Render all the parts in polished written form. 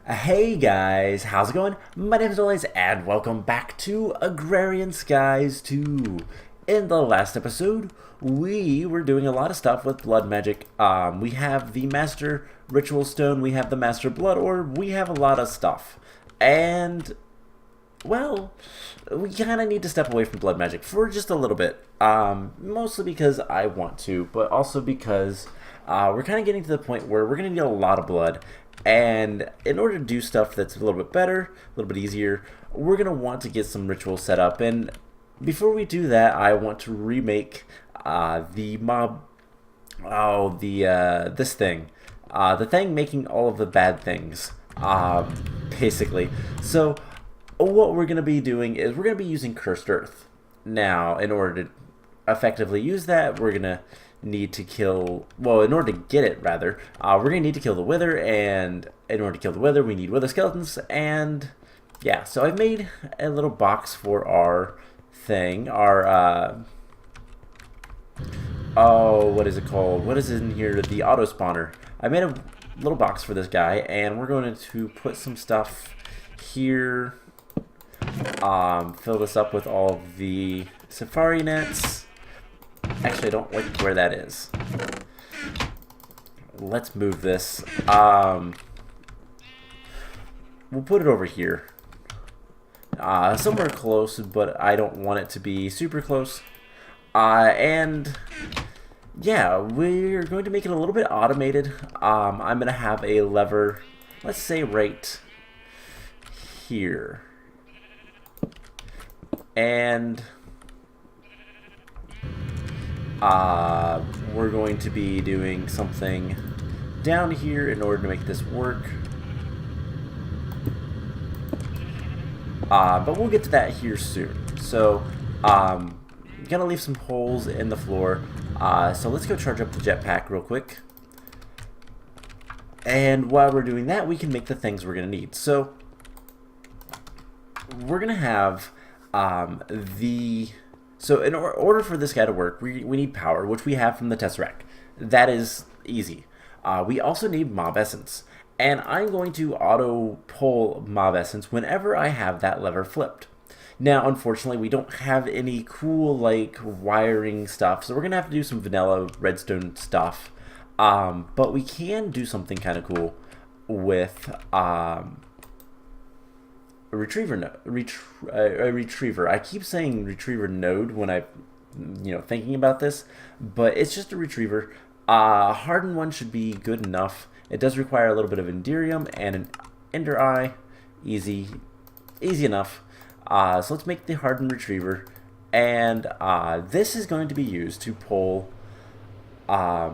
Hey guys, how's it going? My name is Elias and welcome back to Agrarian Skies 2. In the last episode, we were doing a lot of stuff with blood magic. We have the Master Ritual Stone, we have the Master Blood Orb, we have a lot of stuff. And, well, we kind of need to step away from blood magic for just a little bit. Mostly because I want to, but also because we're kind of getting to the point where we're going to need a lot of blood. And in order to do stuff that's a little bit better, a little bit easier, we're going to want to get some rituals set up. And before we do that, I want to remake the mob, this thing. The thing making all of the bad things, basically. So what we're going to be doing is we're going to be using Cursed Earth. Now, in order to effectively use that, we're going to need to kill, well, in order to get it, rather, we're going to need to kill the Wither, and in order to kill the Wither, we need Wither Skeletons, and yeah, so I've made a little box for our thing, what is it called? What is in here? The auto spawner. I made a little box for this guy, and we're going to put some stuff here, fill this up with all of the safari nets. Actually, I don't like where that is. Let's move this. We'll put it over here. Somewhere close, but I don't want it to be super close. And yeah, we're going to make it a little bit automated. I'm going to have a lever, let's say right here. And we're going to be doing something down here in order to make this work. But we'll get to that here soon. So, gonna leave some holes in the floor. So let's go charge up the jetpack real quick. And while we're doing that, we can make the things we're gonna need. So, we're gonna have So in order for this guy to work, we need power, which we have from the Tesseract. That is easy. We also need Mob Essence. And I'm going to auto pull Mob Essence whenever I have that lever flipped. Now, unfortunately, we don't have any cool, like, wiring stuff, so we're going to have to do some vanilla redstone stuff. But we can do something kind of cool with a retriever a retriever. I keep saying retriever node when I, thinking about this, but it's just a retriever. Hardened one should be good enough. It does require a little bit of Enderium and an Ender Eye. Easy enough. So let's make the hardened retriever, and this is going to be used to pull the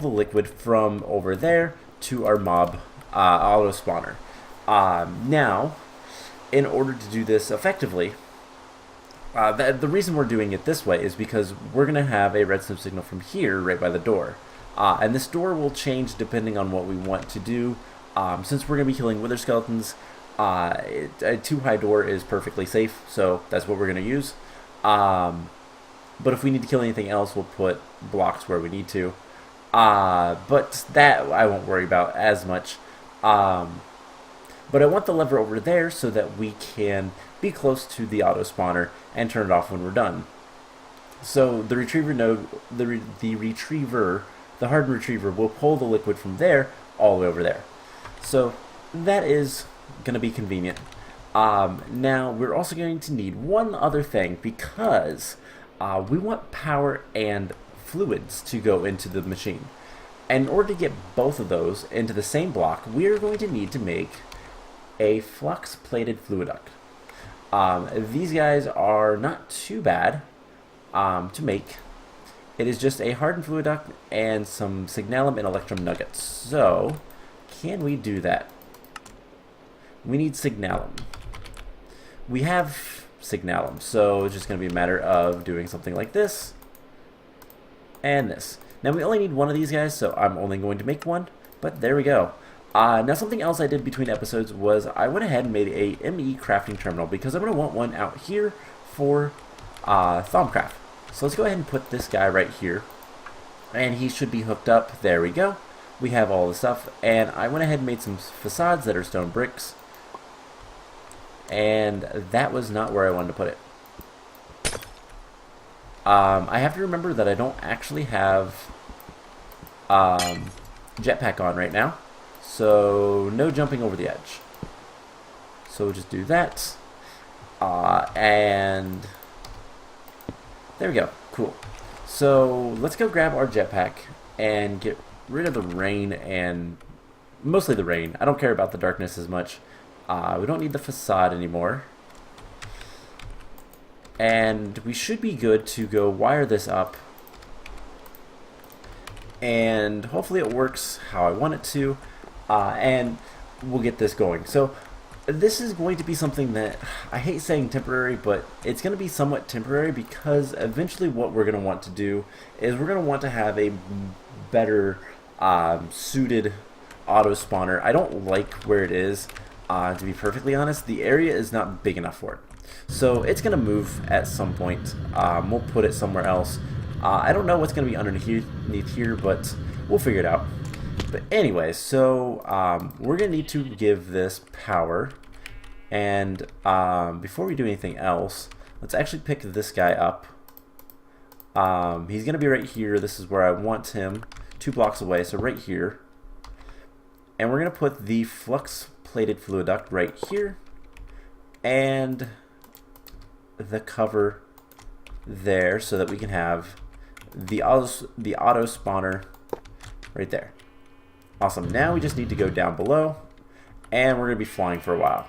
liquid from over there to our mob auto spawner. Now, in order to do this effectively, the reason we're doing it this way is because we're going to have a redstone signal from here right by the door. And this door will change depending on what we want to do. Since we're going to be killing Wither Skeletons, a 2-high door is perfectly safe, so that's what we're going to use. But if we need to kill anything else, we'll put blocks where we need to. But that I won't worry about as much. But I want the lever over there so that we can be close to the auto spawner and turn it off when we're done. So the retriever node, the hardened retriever will pull the liquid from there all the way over there. So that is going to be convenient. Now we're also going to need one other thing because we want power and fluids to go into the machine. And in order to get both of those into the same block, we are going to need to make a flux-plated fluid duct. These guys are not too bad to make. It is just a hardened fluid duct and some signalum and electrum nuggets. So, can we do that? We need signalum. We have signalum, so it's just going to be a matter of doing something like this and this. Now, we only need one of these guys, so I'm only going to make one, but there we go. Now, something else I did between episodes was I went ahead and made a ME crafting terminal because I'm going to want one out here for Thaumcraft. So let's go ahead and put this guy right here, and he should be hooked up. There we go. we have all the stuff, and I went ahead and made some facades that are stone bricks, and that was not where I wanted to put it. I have to remember that I don't actually have jetpack on right now, so no jumping over the edge. So we'll just do that, and there we go. Cool. So let's go grab our jetpack and get rid of the rain, and mostly the rain. I don't care about the darkness as much. We don't need the facade anymore. And we should be good to go wire this up. And hopefully it works how I want it to. And we'll get this going. So this is going to be something that, I hate saying temporary, but it's going to be somewhat temporary, because eventually what we're going to want to do is we're going to want to have a better suited auto spawner. I don't like where it is, to be perfectly honest. The area is not big enough for it. So it's going to move at some point. We'll put it somewhere else. I don't know what's going to be underneath here, but we'll figure it out. But anyway, so we're going to need to give this power. And before we do anything else, let's actually pick this guy up. He's going to be right here. This is where I want him, 2 blocks away, so right here. And we're going to put the flux plated fluid duct right here. And the cover there, so that we can have the auto spawner right there. Awesome. Now we just need to go down below, and we're going to be flying for a while.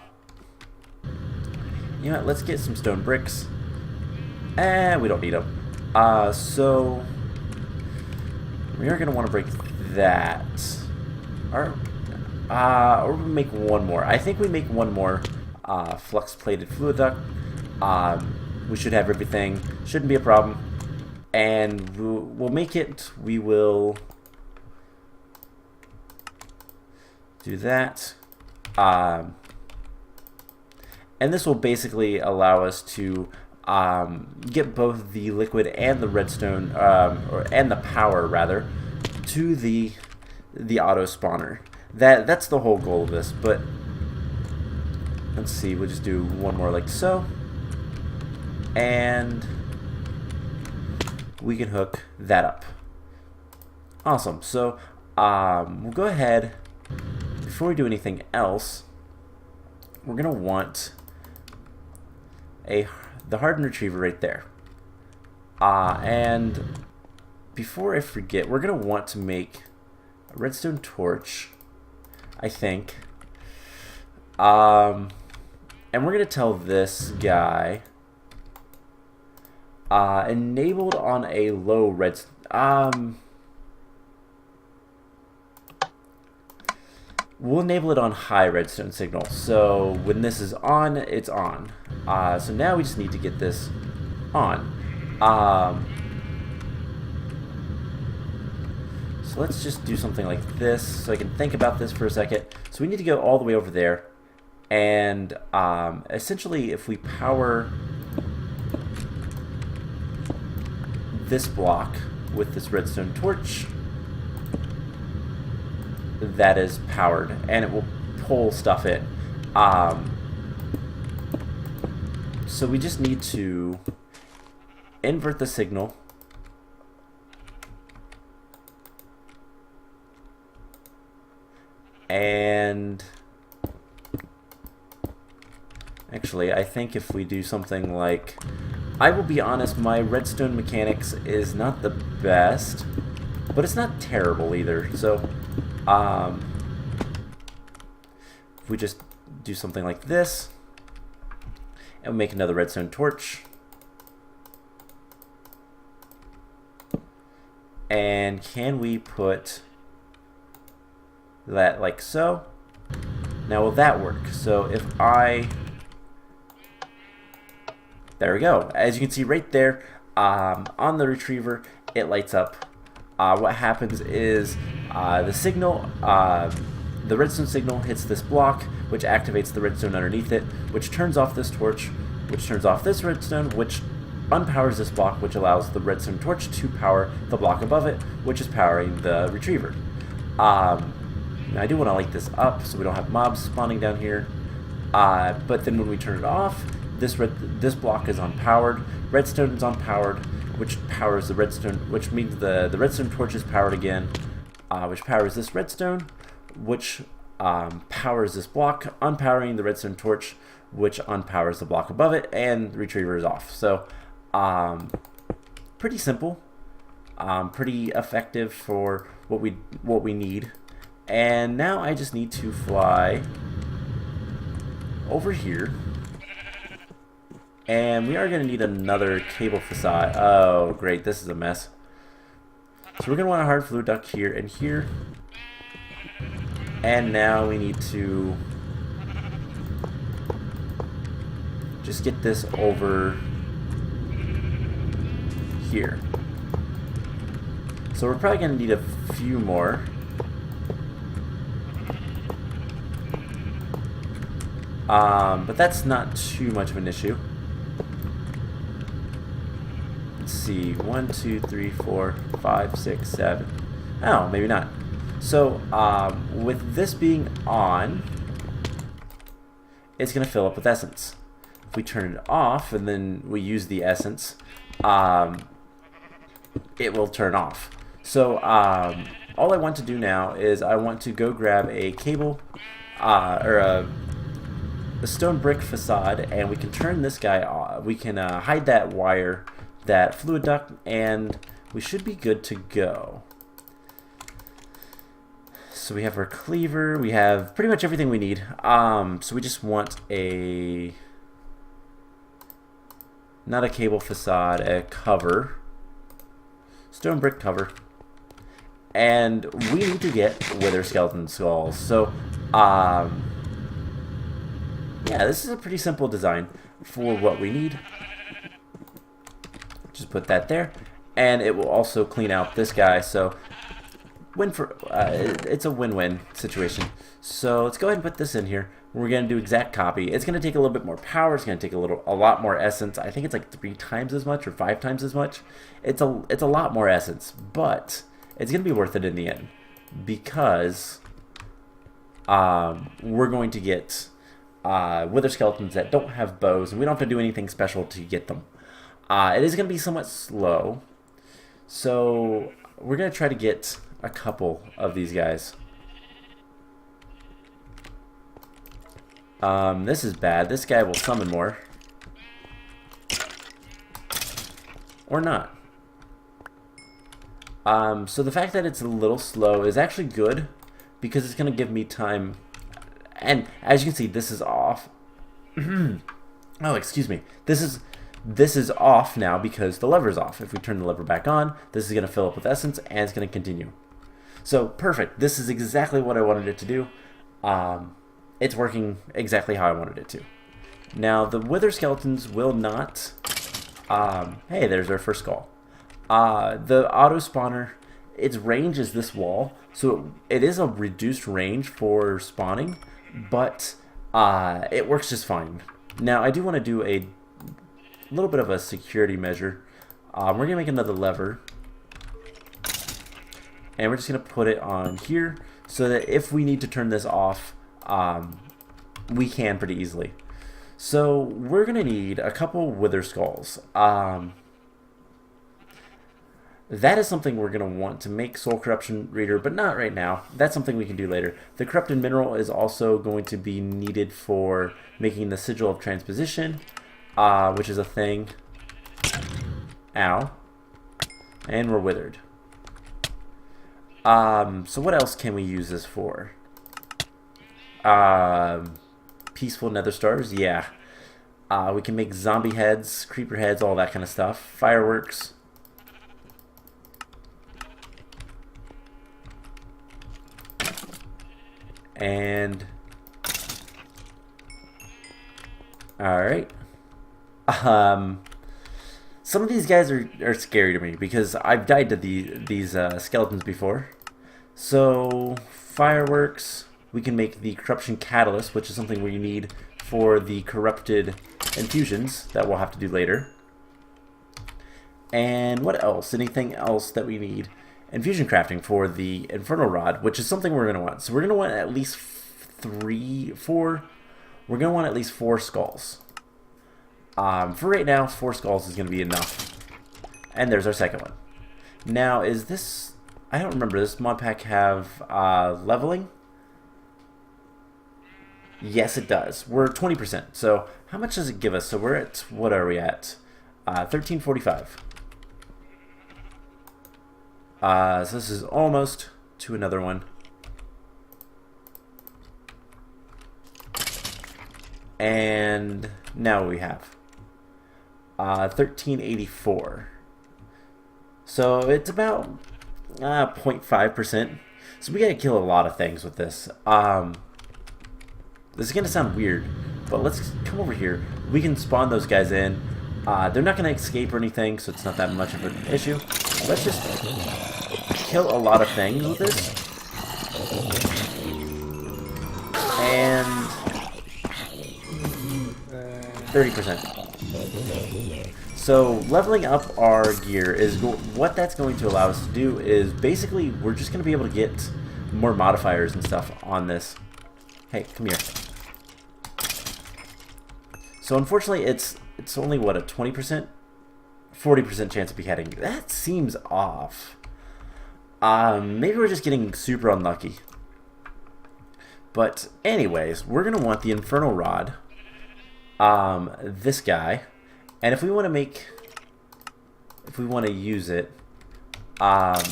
You know what, let's get some stone bricks. And we don't need them. So we are going to want to break that. Or we make one more. I think we make one more flux plated fluid duct. We should have everything. Shouldn't be a problem. And we'll make it. We will do that. And this will basically allow us to get both the liquid and the redstone, and the power rather, to the auto spawner. That's the whole goal of this. But let's see, we'll just do one more like so, and we can hook that up. Awesome. So we'll go ahead, before we do anything else, we're gonna want the hardened retriever right there. And before I forget, we're gonna want to make a redstone torch, I think. And we're gonna tell this guy enabled on a low we'll enable it on high redstone signal. So when this is on, it's on. So now we just need to get this on. So let's just do something like this so I can think about this for a second. So we need to go all the way over there. And essentially, if we power this block with this redstone torch, that is powered, and it will pull stuff in. So we just need to invert the signal, and actually I think if we do something like, I will be honest, my redstone mechanics is not the best, but it's not terrible either. So if we just do something like this, and make another redstone torch, and can we put that like so? Now will that work? So if there we go. As you can see right there, on the retriever, it lights up. What happens is the signal, the redstone signal hits this block, which activates the redstone underneath it, which turns off this torch, which turns off this redstone, which unpowers this block, which allows the redstone torch to power the block above it, which is powering the retriever. Now I do want to light this up so we don't have mobs spawning down here. But then when we turn it off, this block is unpowered. Redstone is unpowered, which powers the redstone, which means the redstone torch is powered again, which powers this redstone, which powers this block, unpowering the redstone torch, which unpowers the block above it, and the retriever is off. So, pretty simple, pretty effective for what we need. And now I just need to fly over here, and we are going to need another cable facade. Oh, great! This is a mess. So we're going to want a hard fluid duct here and here. And now we need to just get this over here. So we're probably going to need a few more. But that's not too much of an issue. Let's see, 1, 2, 3, 4, 5, 6, 7. Oh, maybe not. So, with this being on, it's going to fill up with essence. If we turn it off and then we use the essence, it will turn off. So, all I want to do now is I want to go grab a cable, or a stone brick facade, and we can turn this guy off. We can hide that wire, that fluid duct, and we should be good to go. So we have our cleaver, we have pretty much everything we need. So we just want not a cable facade, a cover, stone brick cover, and we need to get wither skeleton skulls. So yeah, this is a pretty simple design for what we need. Just put that there, and it will also clean out this guy. So it's a win-win situation. So let's go ahead and put this in here. We're going to do exact copy. It's going to take a little bit more power. It's going to take a lot more essence. I think it's like 3 times as much or 5 times as much. It's a lot more essence, but it's going to be worth it in the end because we're going to get wither skeletons that don't have bows, and we don't have to do anything special to get them. It is going to be somewhat slow, so we're going to try to get a couple of these guys. This is bad. This guy will summon more. Or not. So the fact that it's a little slow is actually good because it's going to give me time. And as you can see, this is off. Oh, excuse me. This is off now because the lever's off. If we turn the lever back on, this is going to fill up with essence and it's going to continue. So perfect. This is exactly what I wanted it to do. It's working exactly how I wanted it to. Now the wither skeletons will not. Hey, there's our first skull. The auto spawner, its range is this wall, so it is a reduced range for spawning, but it works just fine. Now I do want to do a little bit of a security measure. We're gonna make another lever, and we're just gonna put it on here so that if we need to turn this off, we can pretty easily. So we're gonna need a couple wither skulls. That is something we're going to want to make Soul Corruption Reader, but not right now. That's something we can do later. The Corrupted Mineral is also going to be needed for making the Sigil of Transposition, which is a thing. Ow. And we're withered. So what else can we use this for? Peaceful Nether Stars, yeah. We can make zombie heads, creeper heads, all that kind of stuff. Fireworks. And alright. Some of these guys are scary to me because I've died to these skeletons before. So fireworks, we can make the corruption catalyst, which is something we need for the corrupted infusions that we'll have to do later. And what else? Anything else that we need? infusion crafting for the Infernal Rod, which is something we're going to want. So we're going to want at least 4. We're going to want at least 4 skulls. For right now, 4 skulls is going to be enough. And there's our second one. Now, is this... I don't remember. Does this mod pack have leveling? Yes, it does. We're 20%. So how much does it give us? So we're at... What are we at? 1345. So this is almost to another one. And now we have 1384. So it's about 0.5%. So we gotta kill a lot of things with this. This is gonna sound weird, but let's come over here. We can spawn those guys in. They're not gonna escape or anything, so it's not that much of an issue. Let's just kill a lot of things with this. And 30%. So leveling up our gear is what that's going to allow us to do is basically we're just going to be able to get more modifiers and stuff on this. Hey, come here. So unfortunately it's only what, a 20%? 40% chance of beheading. That seems off. Maybe we're just getting super unlucky. But anyways, we're going to want the Infernal Rod. This guy. And if we want to use it, not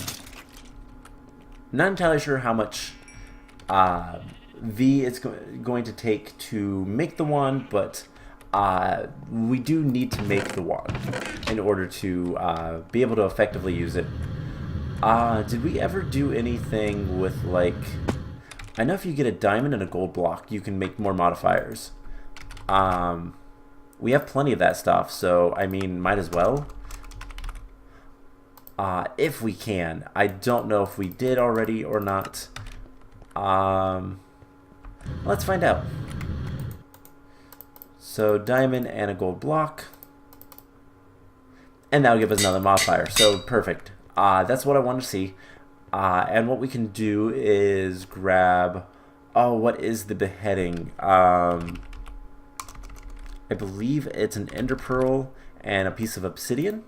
entirely sure how much V it's going to take to make the wand, but we do need to make the wand in order to be able to effectively use it. Did we ever do anything with, like... I know if you get a diamond and a gold block, you can make more modifiers. We have plenty of that stuff, so, I mean, might as well. If we can. I don't know if we did already or not. Let's find out. So, diamond and a gold block. And that'll give us another modifier, so perfect. That's what I want to see. And what we can do is grab... Oh, what is the beheading? I believe it's an ender pearl and a piece of obsidian.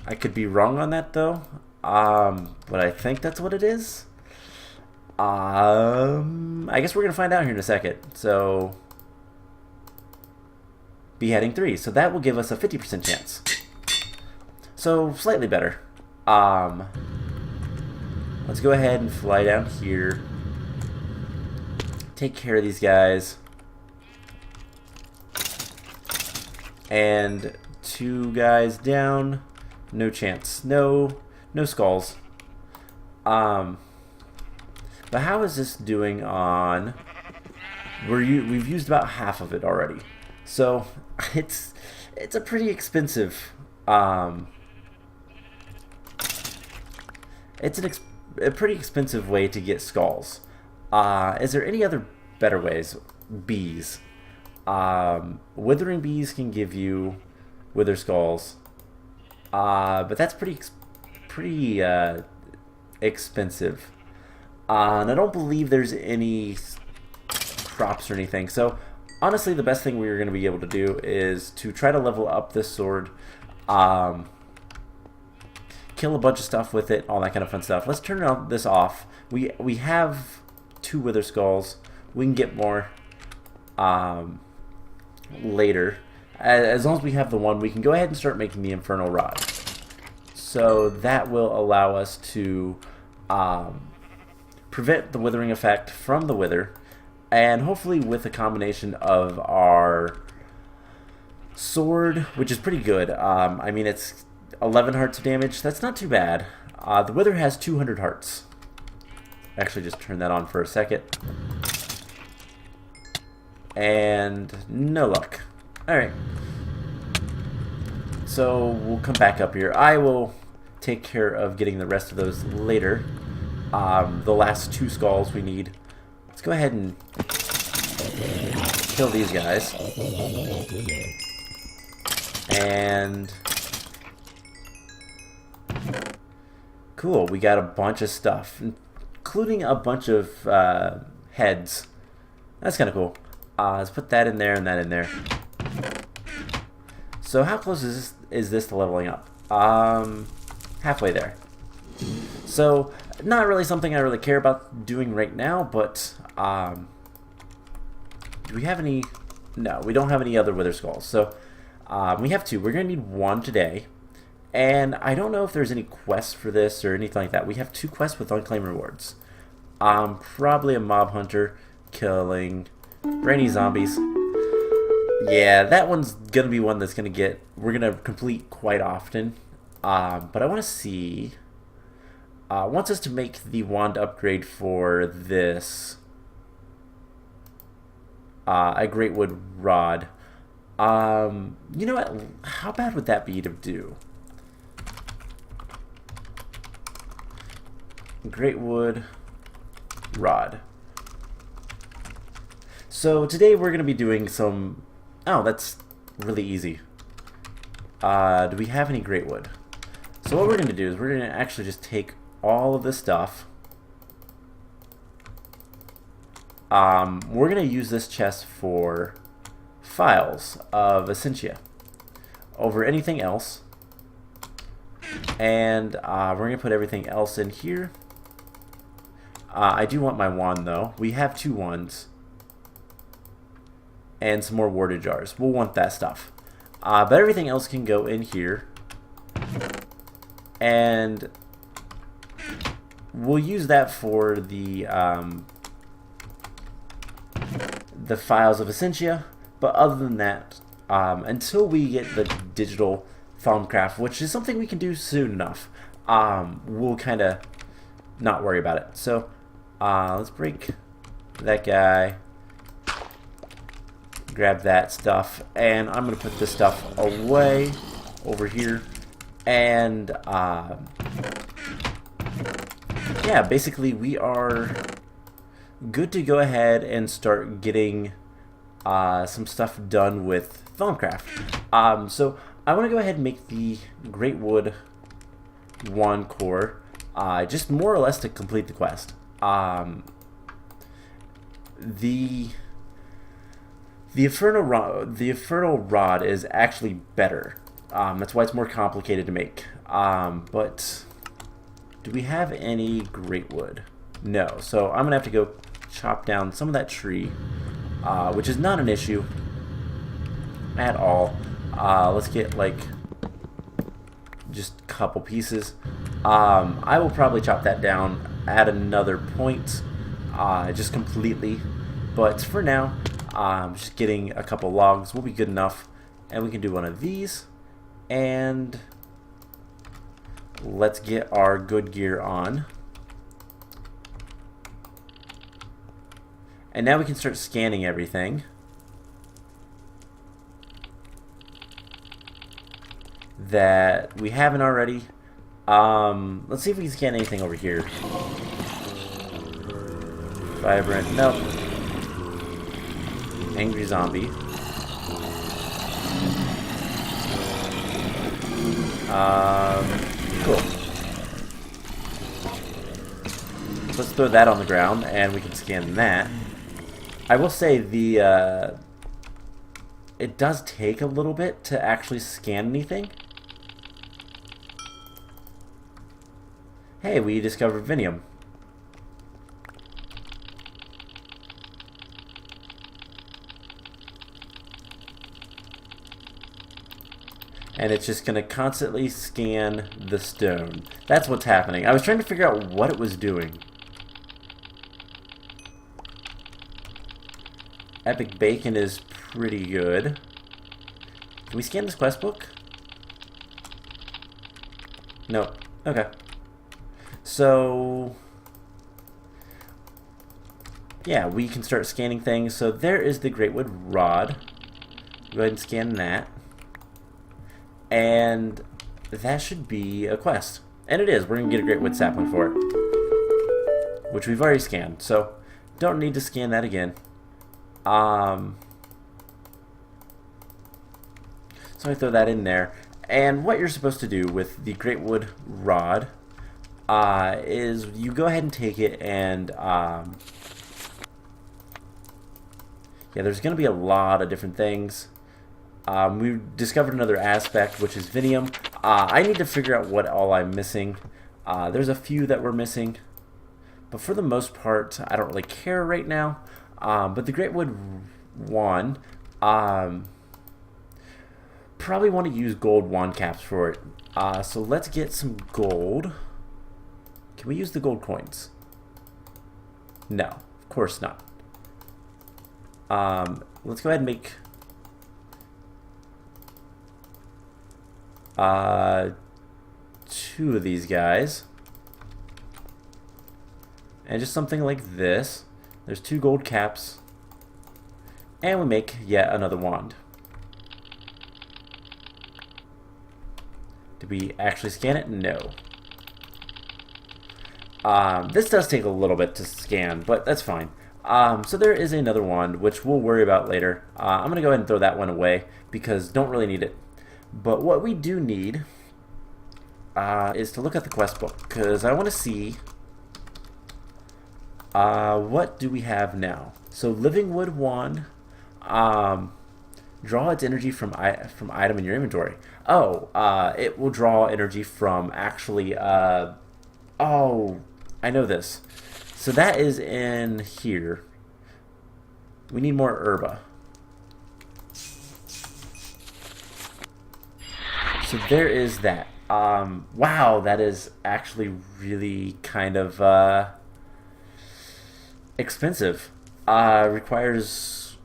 I could be wrong on that though, but I think that's what it is. I guess we're gonna find out here in a second. So, beheading 3, so that will give us a 50% chance. So slightly better. Let's go ahead and fly down here. Take care of these guys. And 2 guys down. No chance. No skulls. But how is this doing on... We've used about half of it already. So it's a pretty expensive... It's a pretty expensive way to get skulls. Is there any other better ways? Bees. Withering bees can give you wither skulls, but that's pretty expensive. And I don't believe there's any crops or anything. So honestly, the best thing we're going to be able to do is to try to level up this sword, kill a bunch of stuff with it, all that kind of fun stuff. Let's turn this off. We have 2 wither skulls. We can get more. Later. As long as we have the one, we can go ahead and start making the Infernal Rod. So that will allow us to prevent the withering effect from the wither, and hopefully with a combination of our sword, which is pretty good. I mean, it's 11 hearts of damage. That's not too bad. The wither has 200 hearts. Actually, just turn that on for a second. And no luck. Alright. So we'll come back up here. I will take care of getting the rest of those later. The last 2 skulls we need. Let's go ahead and kill these guys. And Cool, we got a bunch of stuff, including a bunch of heads. That's kind of cool. Let's put that in there and that in there. So how close is this to leveling up? Halfway there. So not really something I really care about doing right now, but do we have any? No, we don't have any other wither skulls. So we have two. We're gonna need one today. And I don't know if there's any quests for this or anything like that. We have 2 quests with unclaimed rewards. Probably a mob hunter killing rainy zombies. Yeah, that one's gonna be one that's we're gonna complete quite often. But I want to see. Wants us to make the wand upgrade for this. A great wood rod. You know what? How bad would that be to do? Great wood rod. So today we're going to be doing some... Oh, that's really easy. Do we have any great wood? So what we're going to do is we're going to actually just take all of this stuff. We're going to use this chest for files of Essentia over anything else. And we're going to put everything else in here. I do want my wand, though. We have 2 wands. And some more water jars. We'll want that stuff. But everything else can go in here. And we'll use that for the files of Essentia. But other than that, until we get the digital Thaumcraft, which is something we can do soon enough, we'll kind of not worry about it. So let's break that guy, grab that stuff, and I'm going to put this stuff away over here. And yeah, basically we are good to go ahead and start getting some stuff done with Thaumcraft. So I want to go ahead and make the Great Wood wand core, just more or less to complete the quest. The Infernal Rod is actually better. That's why it's more complicated to make. But do we have any Great Wood? No. So I'm gonna have to go chop down some of that tree, which is not an issue at all. Let's get like just a couple pieces. I will probably chop that down at another point, just completely. But for now, just getting a couple logs will be good enough, and we can do one of these. And let's get our good gear on. And now we can start scanning everything that we haven't already. Let's see if we can scan anything over here. Vibrant, nope. Angry zombie. Cool. Let's throw that on the ground and we can scan that. I will say it does take a little bit to actually scan anything. Hey, we discovered Vinium. And it's just going to constantly scan the stone. That's what's happening. I was trying to figure out what it was doing. Epic Bacon is pretty good. Can we scan this quest book? No. Okay. So yeah, we can start scanning things. So there is the Greatwood Rod. Go ahead and scan that. And that should be a quest. And it is. We're going to get a Greatwood sapling for it, which we've already scanned. So don't need to scan that again. So I throw that in there. And what you're supposed to do with the Greatwood Rod is you go ahead and take it and yeah, there's going to be a lot of different things. We discovered another aspect, which is Vinium. I need to figure out what all I'm missing. There's a few that we're missing, but for the most part, I don't really care right now. But the Greatwood wand, probably want to use gold wand caps for it. So let's get some gold. Can we use the gold coins? No, of course not. Let's go ahead and make two of these guys. And just something like this. There's 2 gold caps. And we make yet another wand. Did we actually scan it? No. This does take a little bit to scan, but that's fine. So there is another wand, which we'll worry about later. I'm going to go ahead and throw that one away, because don't really need it. But what we do need is to look at the quest book, because I want to see what do we have now. So Living Wood Wand, draw its energy from item in your inventory. Oh, it will draw energy from actually, oh, I know this. So that is in here. We need more herba. So there is that. Wow, that is actually really kind of expensive. Requires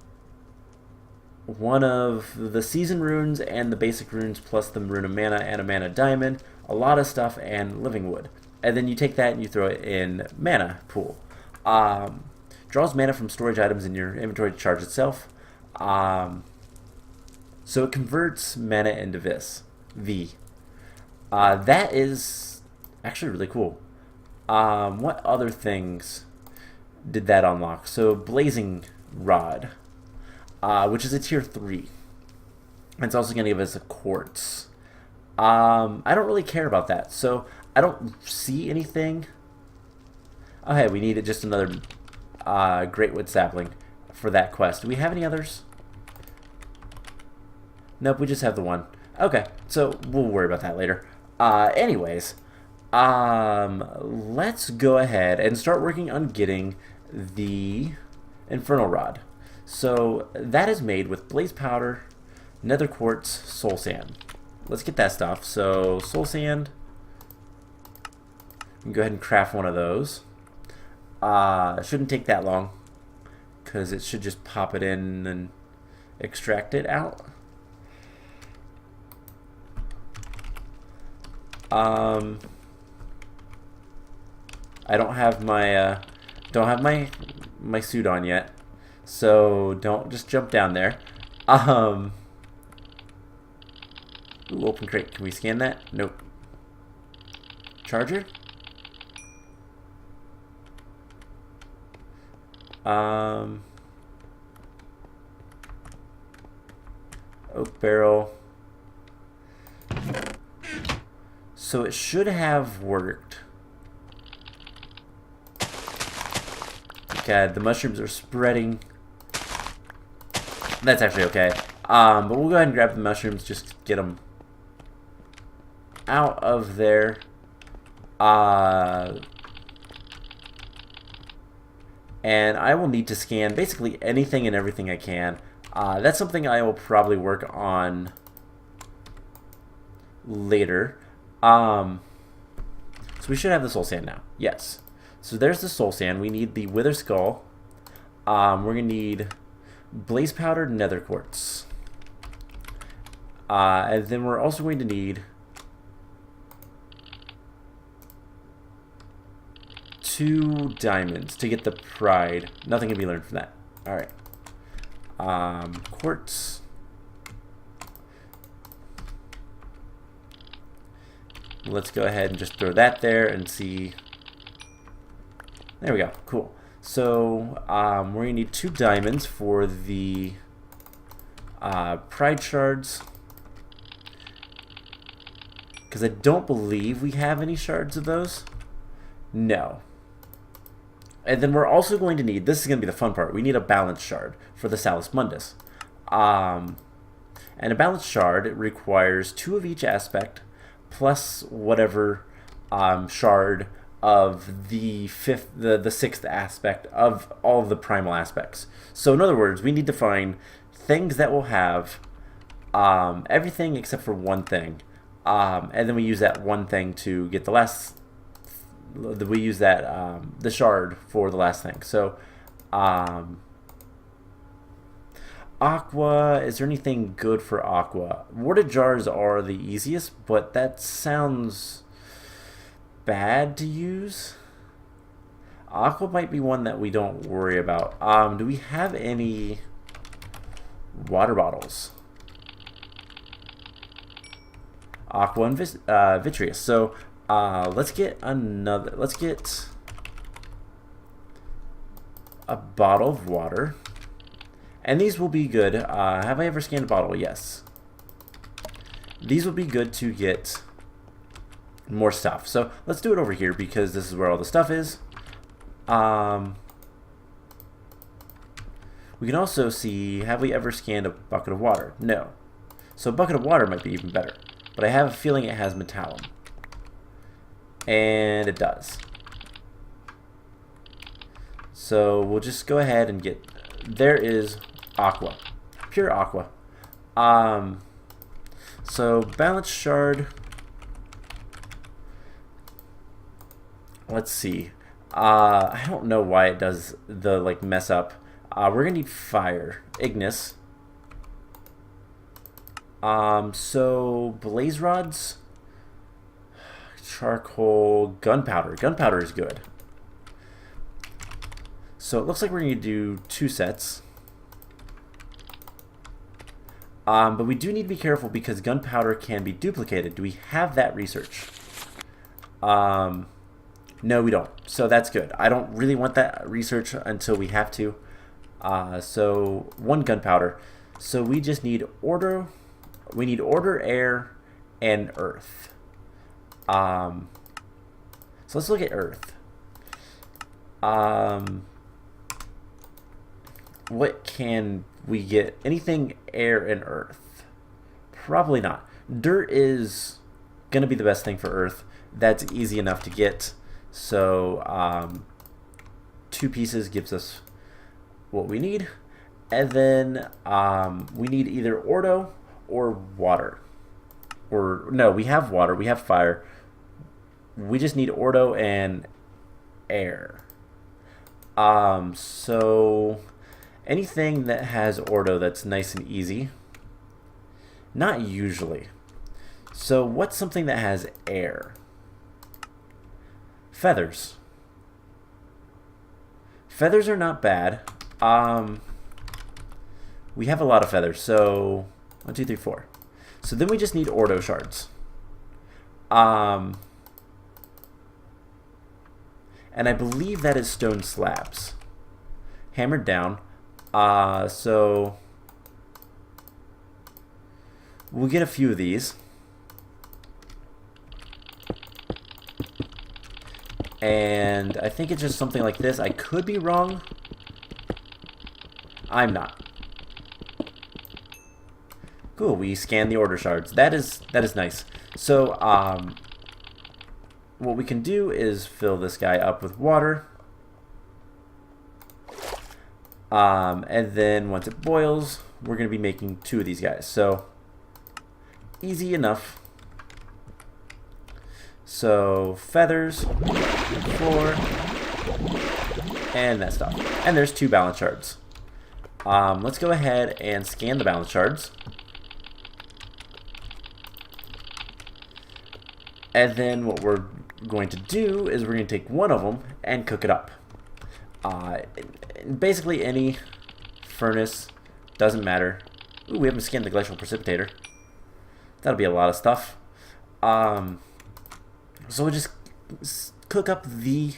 one of the season runes and the basic runes plus the rune of mana and a mana diamond, a lot of stuff, and living wood. And then you take that and you throw it in mana pool. Draws mana from storage items in your inventory to charge itself. So it converts mana into V. That is actually really cool. What other things did that unlock? So Blazing Rod, which is a tier 3. It's also going to give us a quartz. I don't really care about that, so I don't see anything. Oh hey, we needed just another Greatwood sapling for that quest. Do we have any others? Nope, we just have the one. Okay, so we'll worry about that later. Anyways, let's go ahead and start working on getting the Infernal Rod. So that is made with blaze powder, nether quartz, soul sand. Let's get that stuff. So soul sand, we can go ahead and craft one of those. It shouldn't take that long, because it should just pop it in and extract it out. I don't have my my suit on yet, so don't just jump down there. Ooh, open crate. Can we scan that? Nope. Charger? Oak barrel. So it should have worked. God, the mushrooms are spreading. That's actually okay. But we'll go ahead and grab the mushrooms, just get them out of there. And I will need to scan basically anything and everything I can. That's something I will probably work on later. So we should have the soul sand now. Yes. So there's the soul sand. We need the wither skull. We're gonna need blaze powder, nether quartz. And then we're also going to need 2 diamonds to get the pride. Nothing can be learned from that. Alright. Quartz. Let's go ahead and just throw that there and see. There we go. Cool. So we're going to need 2 diamonds for the pride shards, because I don't believe we have any shards of those. No. And then we're also going to need, this is going to be the fun part, we need a balance shard for the Salus Mundus. And a balance shard requires 2 of each aspect plus whatever shard of the sixth aspect of all of the primal aspects. So in other words, we need to find things that will have everything except for one thing. And then we use that one thing to get the last, we use that, the shard for the last thing. So, aqua, is there anything good for aqua? Water jars are the easiest, but that sounds bad to use. Aqua might be one that we don't worry about. Do we have any water bottles? Aqua and vitreous. So let's get another. Let's get a bottle of water, and these will be good. Have I ever scanned a bottle? Yes. These will be good to get more stuff. So let's do it over here because this is where all the stuff is. We can also see, have we ever scanned a bucket of water? No. So a bucket of water might be even better. But I have a feeling it has metallum. And it does. So we'll just go ahead and get, there is aqua. Pure aqua. So balance shard. Let's see. I don't know why it does the like mess up. We're gonna need fire. Ignis. So blaze rods, charcoal, gunpowder. Gunpowder is good. So it looks like we're going to do 2 sets. But we do need to be careful because gunpowder can be duplicated. Do we have that research? No, we don't. So that's good. I don't really want that research until we have to. So 1 gunpowder. So we just need order. We need order, air, and earth. So let's look at earth. What can we get? Anything air and earth? Probably not. Dirt is going to be the best thing for earth. That's easy enough to get. So 2 pieces gives us what we need. And then we need either ordo or water. Or no, we have water, we have fire. We just need ordo and air. So anything that has ordo that's nice and easy. Not usually. So what's something that has air? Feathers. Feathers are not bad. We have a lot of feathers, so 1, 2, 3, 4. So then we just need ordo shards. And I believe that is stone slabs. Hammered down. So we'll get a few of these. And I think it's just something like this. I could be wrong. I'm not. Cool, we scan the order shards. That is nice. So what we can do is fill this guy up with water. And then once it boils, we're going to be making 2 of these guys. So easy enough. So feathers, 4, and that stuff. And there's 2 balance shards. Let's go ahead and scan the balance shards. And then what we're going to do is we're going to take one of them and cook it up. Basically any furnace, doesn't matter. Ooh, we haven't scanned the glacial precipitator. That'll be a lot of stuff. So we'll just cook up the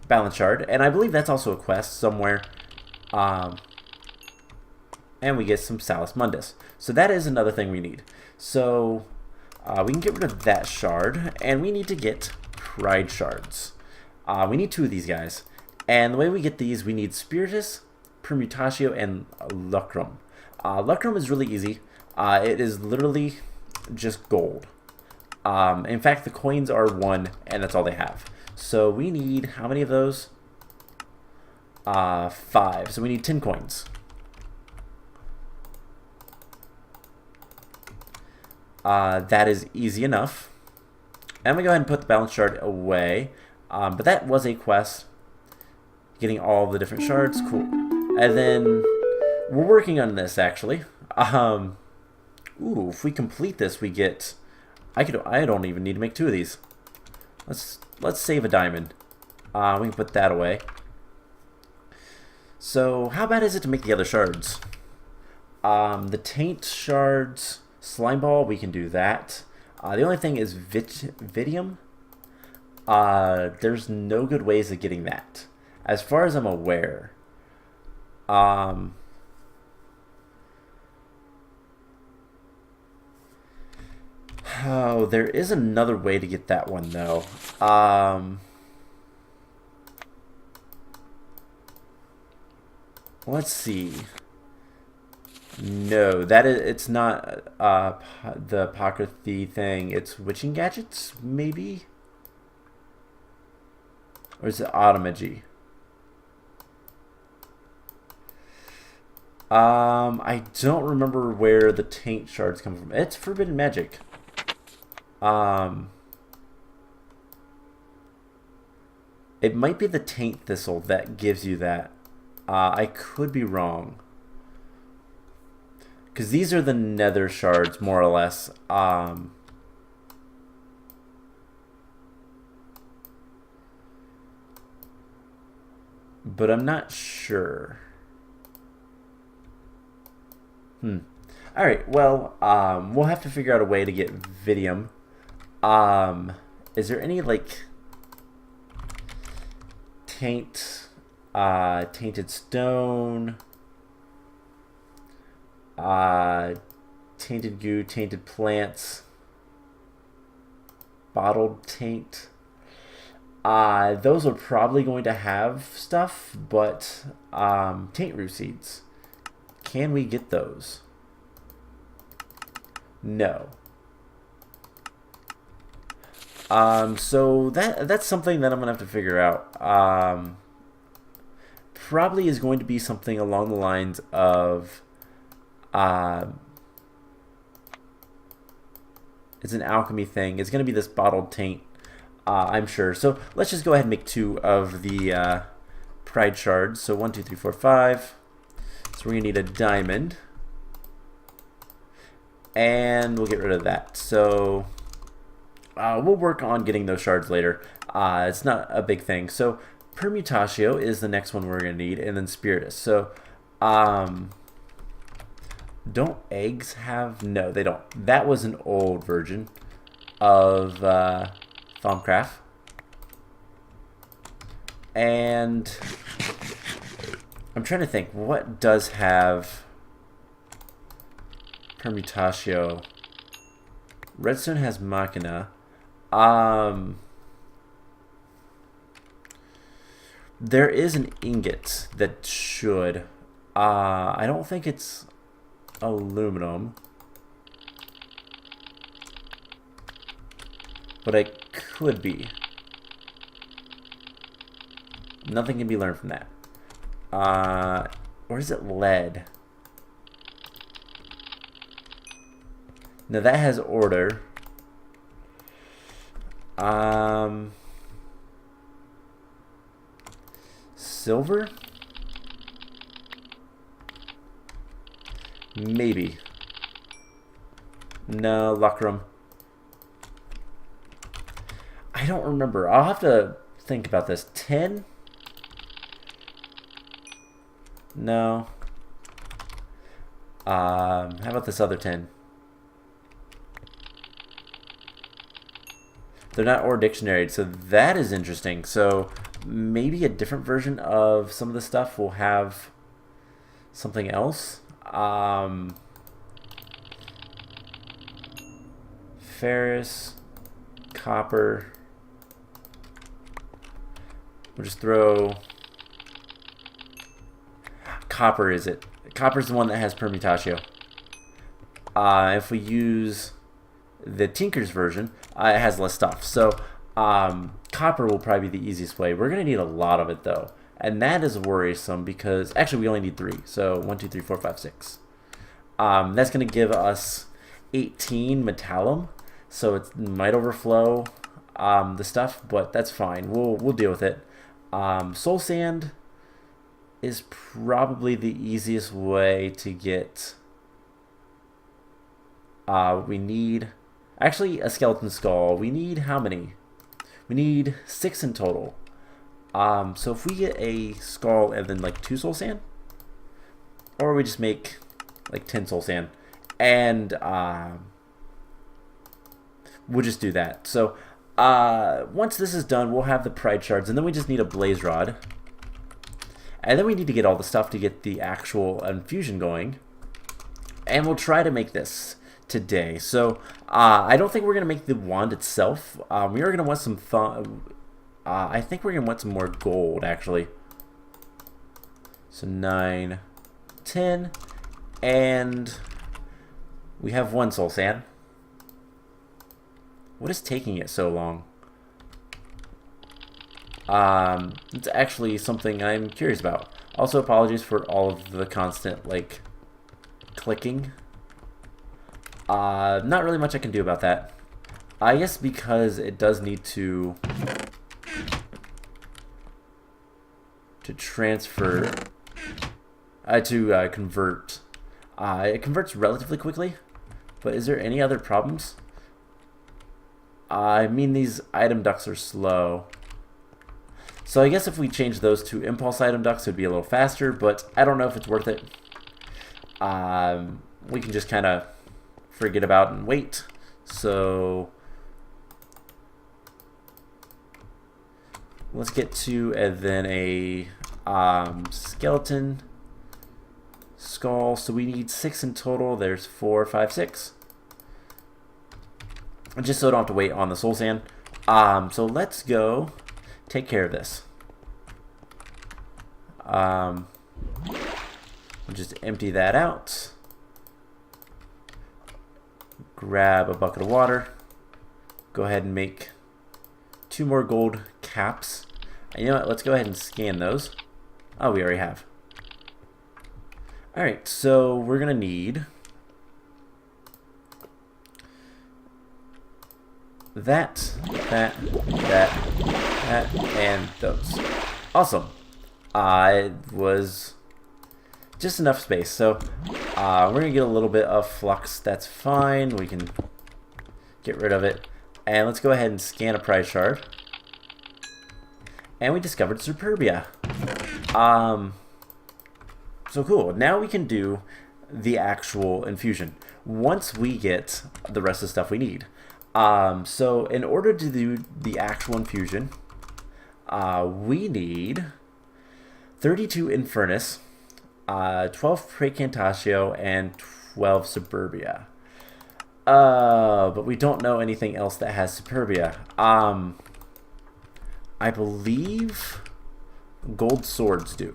balance shard, and I believe that's also a quest somewhere. And we get some Salus Mundus. So that is another thing we need. So we can get rid of that shard, and we need to get pride shards. We need 2 of these guys. And the way we get these, we need Spiritus, Permutatio, and Lucrum. Lucrum is really easy. It is literally just gold. In fact, the coins are 1, and that's all they have. So we need, how many of those? 5. So we need 10 coins. That is easy enough. I'm going to go ahead and put the balance shard away. But that was a quest. Getting all the different shards. Cool. And then we're working on this, actually. Ooh, if we complete this, we get... I don't even need to make 2 of these. Let's save a diamond. We can put that away. So, how bad is it to make the other shards? The taint shards, slime ball, we can do that. The only thing is vidium. There's no good ways of getting that, as far as I'm aware. Oh, there is another way to get that one though. Let's see. No, it's not the apocryphy thing. It's witching gadgets, maybe? Or is it automagy? I don't remember where the taint shards come from. It's forbidden magic. It might be the taint thistle that gives you that. I could be wrong. Because these are the nether shards, more or less. But I'm not sure. Alright, well, we'll have to figure out a way to get vidium. Is there any, like, tainted stone, tainted goo, tainted plants, bottled taint? Those are probably going to have stuff, but taint root seeds. Can we get those? No. So that's something that I'm gonna have to figure out. Probably is going to be something along the lines of it's an alchemy thing. It's gonna be this bottled taint, I'm sure. So let's just go ahead and make 2 of the pride shards. So 1, 2, 3, 4, 5. So we're gonna need a diamond, and we'll get rid of that. So we'll work on getting those shards later. It's not a big thing. So Permutatio is the next one we're going to need, and then Spiritus. So don't eggs have... No, they don't. That was an old version of Thaumcraft. And I'm trying to think, what does have Permutatio? Redstone has Machina. There is an ingot that should. I don't think it's aluminum, but it could be. Nothing can be learned from that. Or is it lead? Now that has order. Silver? Maybe. No, Lucrum. I don't remember. I'll have to think about this. 10? No. How about this other 10? They're not or dictionary, so that is interesting. So maybe a different version of some of the stuff will have something else. Ferrous, copper. We'll just throw... Copper, is it? Copper's the one that has permutatio. If we use the Tinker's version, it has less stuff. So copper will probably be the easiest way. We're going to need a lot of it, though. And that is worrisome because... Actually, we only need 3. So 1, 2, 3, 4, 5, 6. That's going to give us 18 metallum. So it might overflow the stuff, but that's fine. We'll deal with it. Soul sand is probably the easiest way to get... we need... Actually, a skeleton skull. We need how many? We need 6 in total. So if we get a skull and then like 2 soul sand, or we just make like 10 soul sand, and we'll just do that. So once this is done, we'll have the pride shards, and then we just need a blaze rod, and then we need to get all the stuff to get the actual infusion going, and we'll try to make this today. So I don't think we're gonna make the wand itself. We are gonna want some I think we're gonna want some more gold, actually. So 9, 10, and we have 1 soul sand. What is taking it so long? It's actually something I'm curious about. Also, apologies for all of the constant like clicking. Not really much I can do about that. I guess because it does need to transfer, to convert. It converts relatively quickly, but is there any other problems? I mean, these item ducts are slow. So I guess if we change those to impulse item ducts, it would be a little faster, but I don't know if it's worth it. We can just kind of forget about and wait. So let's get to and then a skeleton skull. So we need 6 in total. There's 4, 5, 6. Just so I don't have to wait on the soul sand. So let's go take care of this. We'll just empty that out. Grab a bucket of water. Go ahead and make 2 more gold caps. And you know what? Let's go ahead and scan those. Oh, we already have. Alright, so we're going to need that, and those. Awesome. It was just enough space. So we're going to get a little bit of flux. That's fine. We can get rid of it. And let's go ahead and scan a prize shard. And we discovered Superbia. So cool. Now we can do the actual infusion once we get the rest of the stuff we need. So in order to do the actual infusion, we need 32 Infernus, 12 Precantatio, and 12 Superbia. But we don't know anything else that has Superbia. I believe gold swords do.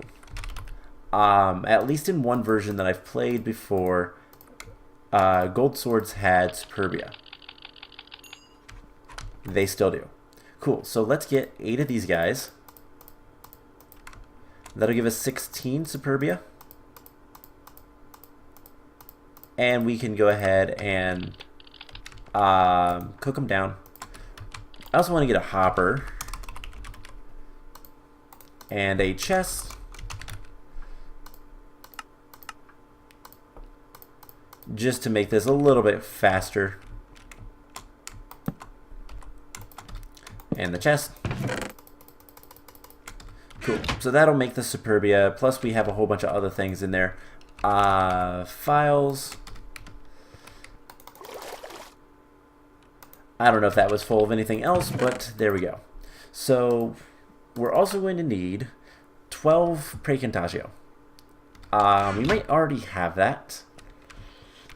At least in one version that I've played before, gold swords had Superbia. They still do. Cool, so let's get 8 of these guys. That'll give us 16 Superbia. And we can go ahead and cook them down. I also want to get a hopper. And a chest. Just to make this a little bit faster. And the chest. Cool. So that'll make the Superbia. Plus we have a whole bunch of other things in there. Files. I don't know if that was full of anything else, but there we go. So we're also going to need 12 Precantatio. We might already have that.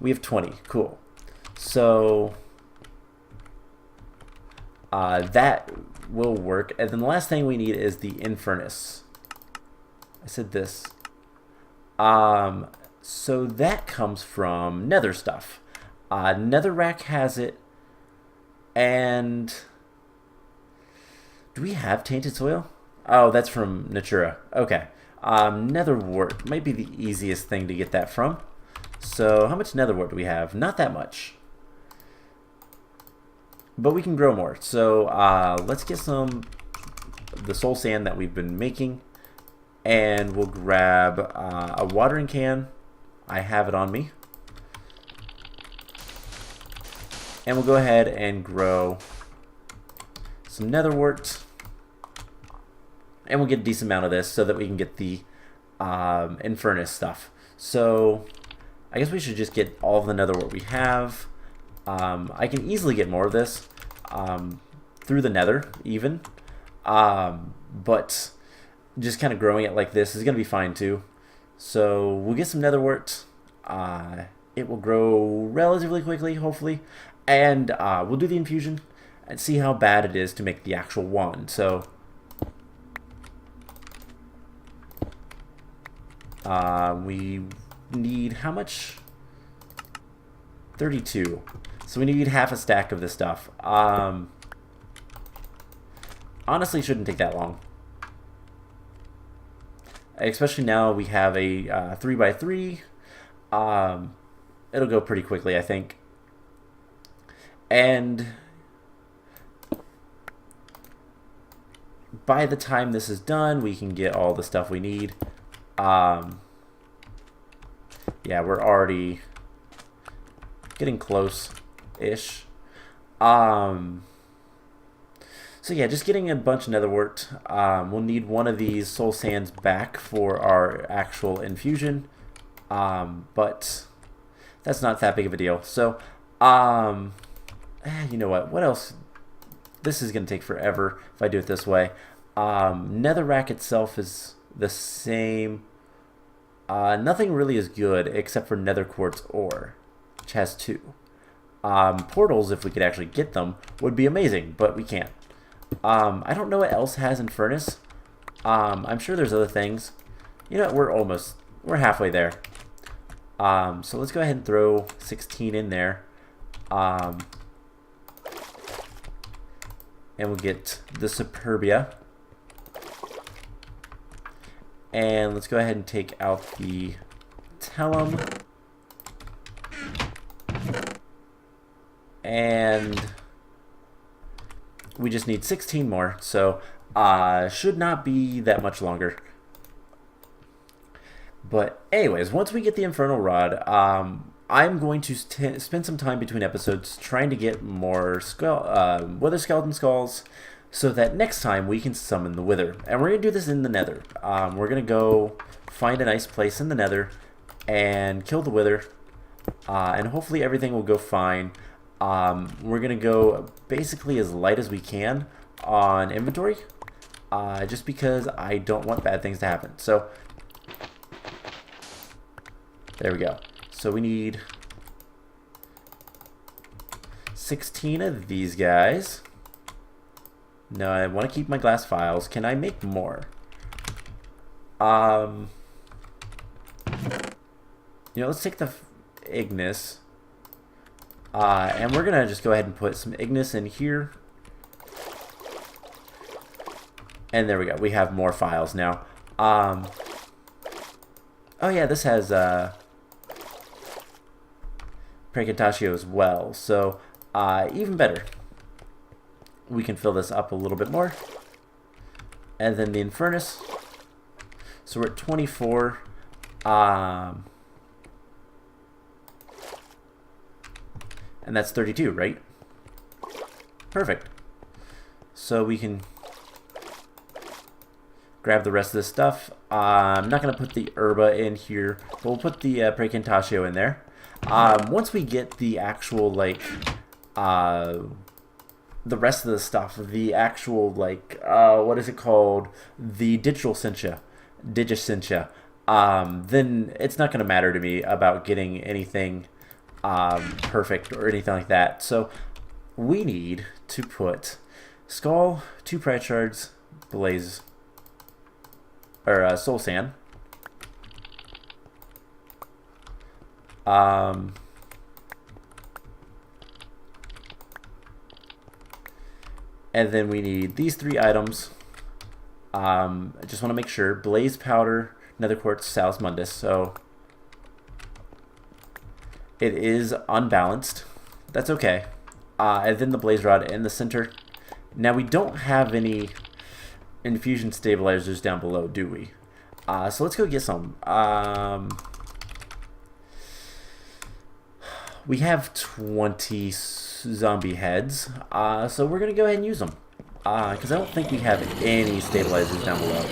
We have 20. Cool. So that will work. And then the last thing we need is the infurnace. I said this. So that comes from nether stuff. Netherrack has it. And do we have tainted soil? Oh, that's from Natura. Okay. Nether wart might be the easiest thing to get that from. So how much nether wart do we have? Not that much. But we can grow more. So let's get some the soul sand that we've been making. And we'll grab a watering can. I have it on me. And we'll go ahead and grow some nether wart. And we'll get a decent amount of this so that we can get the infurnace stuff. So I guess we should just get all of the nether wart we have. I can easily get more of this through the nether even. But just kind of growing it like this is going to be fine too. So we'll get some nether wart. It will grow relatively quickly, hopefully. And we'll do the infusion and see how bad it is to make the actual wand. So we need how much? 32. So we need half a stack of this stuff. Honestly, shouldn't take that long. Especially now we have a 3x3. It'll go pretty quickly, I think. And by the time this is done, we can get all the stuff we need. Yeah, we're already getting close-ish. So yeah, just getting a bunch of nether wart. We'll need one of these soul sands back for our actual infusion. But that's not that big of a deal. So, you know what? What else? This is going to take forever if I do it this way. Netherrack itself is the same. Nothing really is good except for nether quartz ore, which has 2. Portals, if we could actually get them, would be amazing, but we can't. I don't know what else has in furnace. I'm sure there's other things. You know, we're halfway there. So let's go ahead and throw 16 in there. And we'll get the Superbia. And let's go ahead and take out the Tellum. And we just need 16 more, so should not be that much longer. But anyways, once we get the Infernal Rod, I'm going to spend some time between episodes trying to get more Wither Skeleton Skulls, so that next time we can summon the Wither. And we're going to do this in the Nether. We're going to go find a nice place in the Nether and kill the Wither, and hopefully everything will go fine. We're going to go basically as light as we can on inventory, just because I don't want bad things to happen. So there we go. So we need 16 of these guys. No, I want to keep my glass files. Can I make more? You know, let's take the Ignis. And we're going to just go ahead and put some Ignis in here. And there we go. We have more files now. Oh yeah, this has Precantatio as well. So even better. We can fill this up a little bit more. And then the Infernus. So we're at 24. And that's 32, right? Perfect. So we can grab the rest of this stuff. I'm not going to put the Herba in here, but we'll put the Precantatio in there. Once we get the actual, like, the rest of the stuff, the actual, like, what is it called? The Digicentia, then it's not going to matter to me about getting anything perfect or anything like that. So we need to put Skull, 2 pride shards, blaze, or soul sand. And then we need these 3 items. I just want to make sure. Blaze powder, nether quartz, Salus Mundus. So it is unbalanced. That's okay. And then the blaze rod in the center. Now we don't have any infusion stabilizers down below, do we? So let's go get some. We have 20 zombie heads, so we're going to go ahead and use them. Because I don't think we have any stabilizers down below.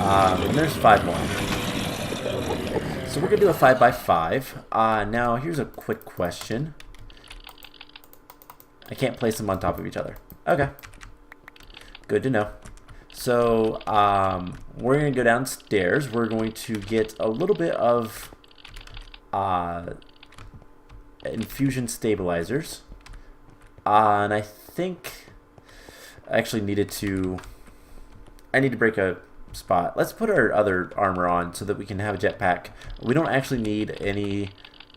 And there's 5 more. So we're going to do a 5x5. Now, here's a quick question. I can't place them on top of each other. Okay. Good to know. So, we're going to go downstairs. We're going to get a little bit of infusion stabilizers. And I think I actually needed to... I need to break a spot. Let's put our other armor on so that we can have a jetpack. We don't actually need any...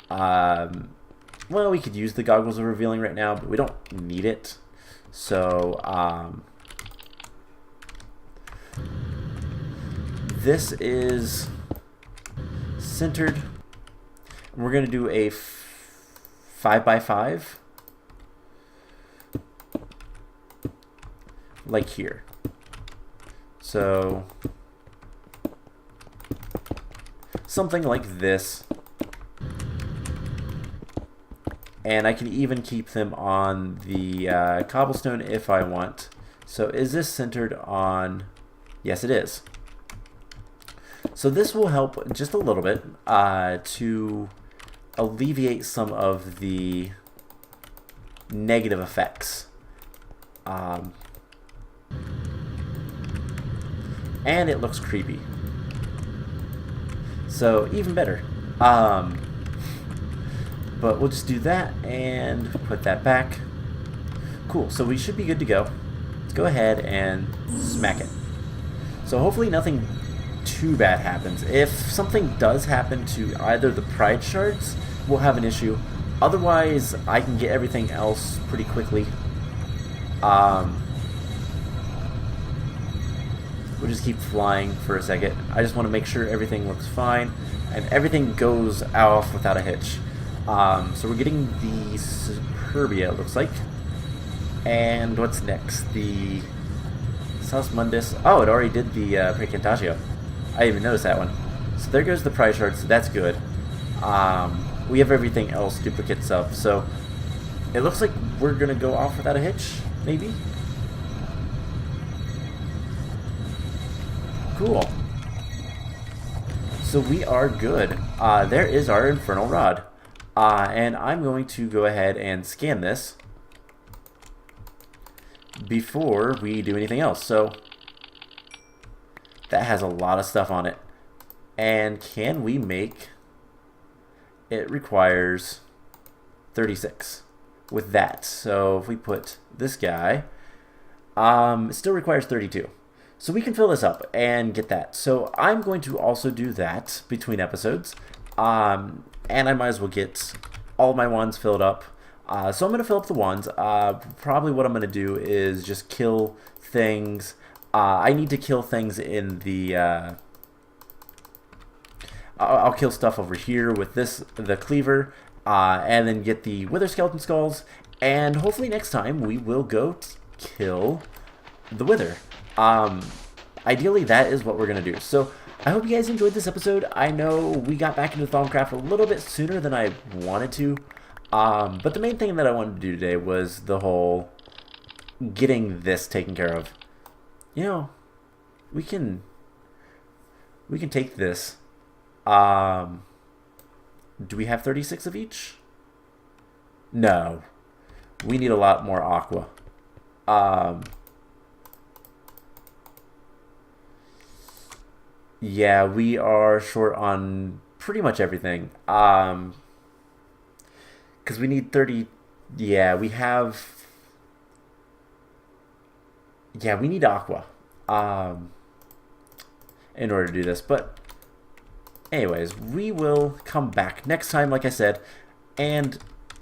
well, we could use the goggles of revealing right now, but we don't need it. So, this is centered. We're going to do a 5x5. Like here. So, something like this. And I can even keep them on the cobblestone if I want. So is this centered on... Yes, it is. So this will help just a little bit to alleviate some of the negative effects. And it looks creepy. So even better. But we'll just do that and put that back. Cool, so we should be good to go. Let's go ahead and smack it. So hopefully nothing too bad happens. If something does happen to either the pride shards, we'll have an issue. Otherwise, I can get everything else pretty quickly. We'll just keep flying for a second. I just want to make sure everything looks fine and everything goes off without a hitch. So we're getting the Superbia, it looks like. And what's next? The Salus Mundus. Oh, it already did the Precantatio. I didn't even notice that one. So there goes the prize shard, so that's good. We have everything else duplicates of, so it looks like we're going to go off without a hitch, maybe? Cool. So we are good. There is our Infernal Rod. And I'm going to go ahead and scan this before we do anything else. So that has a lot of stuff on it. And can we make... It requires 36 with that. So if we put this guy, it still requires 32. So we can fill this up and get that. So I'm going to also do that between episodes. And I might as well get all of my wands filled up. So I'm going to fill up the wands. Probably what I'm going to do is just kill things. I need to kill things in the... I'll kill stuff over here with the cleaver, and then get the wither skeleton skulls, and hopefully next time we will go kill the wither. Ideally, that is what we're going to do. So I hope you guys enjoyed this episode. I know we got back into Thaumcraft a little bit sooner than I wanted to, but the main thing that I wanted to do today was the whole getting this taken care of. You know, we can take this. Do we have 36 of each? No. We need a lot more aqua. Yeah, we are short on pretty much everything. Because we need 30... Yeah, we have Yeah, we need aqua in order to do this. But anyways, we will come back next time, like I said, and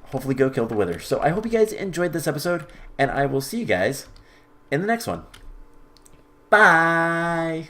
hopefully go kill the wither. So I hope you guys enjoyed this episode, and I will see you guys in the next one. Bye!